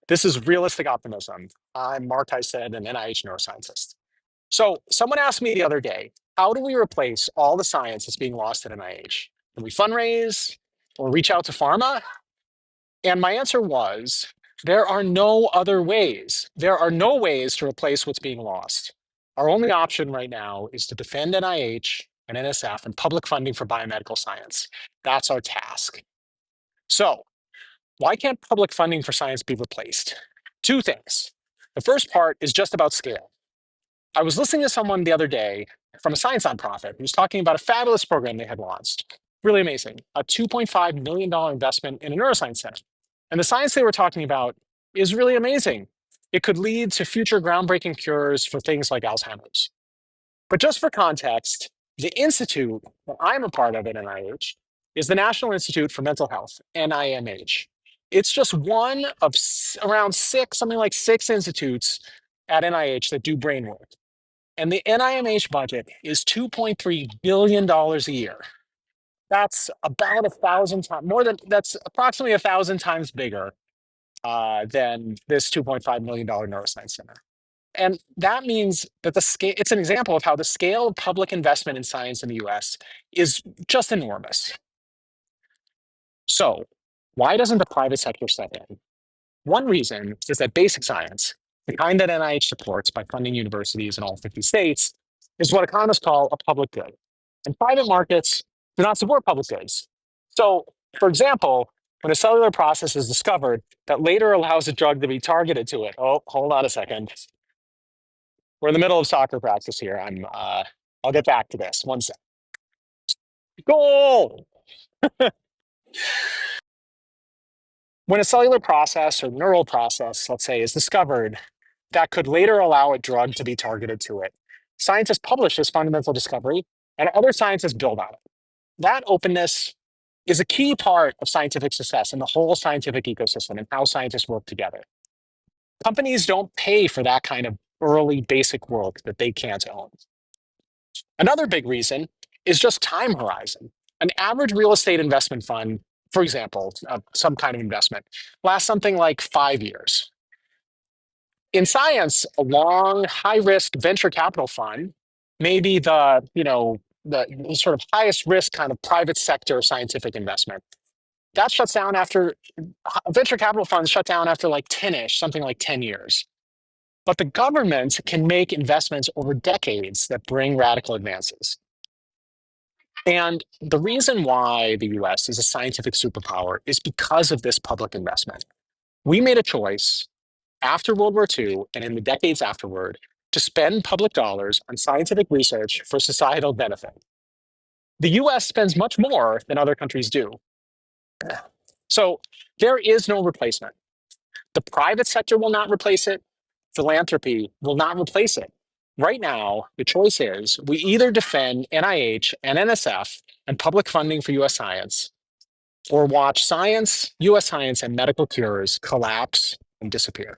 This is realistic optimism. I'm Mark Tyson, an NIH neuroscientist. So someone asked me the other day, how do we replace all the science that's being lost at NIH? Can we fundraise or reach out to pharma? And my answer was, there are no other ways. There are no ways to replace what's being lost. Our only option right now is to defend NIH and NSF and public funding for biomedical science. That's our task. So why can't public funding for science be replaced? Two things. The first part is just about scale. I was listening to someone the other day from a science nonprofit who was talking about a fabulous program they had launched. Really amazing. A $2.5 million investment in a neuroscience center. And the science they were talking about is really amazing. It could lead to future groundbreaking cures for things like Alzheimer's. But just for context, the institute that I'm a part of at NIH is the National Institute for Mental Health, NIMH. It's just one of around six, something like six institutes at NIH that do brain work. And the NIMH budget is $2.3 billion a year. That's about 1,000 times more than, that's approximately 1,000 times bigger than this $2.5 million neuroscience center. And that means that the scale, it's an example of how the scale of public investment in science in the US is just enormous. So why doesn't the private sector step in? One reason is that basic science, the kind that NIH supports by funding universities in all 50 states, is what economists call a public good. And private markets do not support public goods. So, for example, when a cellular process is discovered that later allows a drug to be targeted to it. Oh, hold on a second. We're in the middle of soccer practice here. I'll get back to this. One sec. Goal! When a cellular process or neural process, let's say, is discovered that could later allow a drug to be targeted to it, scientists publish this fundamental discovery and other scientists build on it. That openness is a key part of scientific success in the whole scientific ecosystem and how scientists work together. Companies don't pay for that kind of early basic work that they can't own. Another big reason is just time horizon. An average real estate investment fund, for example, some kind of investment, lasts something like 5 years. In science, a long, high-risk venture capital fund may be the sort of highest risk kind of private sector scientific investment. That shuts down after, venture capital funds shut down after like 10-ish, something like 10 years. But the government can make investments over decades that bring radical advances. And the reason why the US is a scientific superpower is because of this public investment. We made a choice after World War II and in the decades afterward to spend public dollars on scientific research for societal benefit. The US spends much more than other countries do. So there is no replacement. The private sector will not replace it. Philanthropy will not replace it. Right now, the choice is we either defend NIH and NSF and public funding for US science, or watch science, US science, and medical cures collapse and disappear.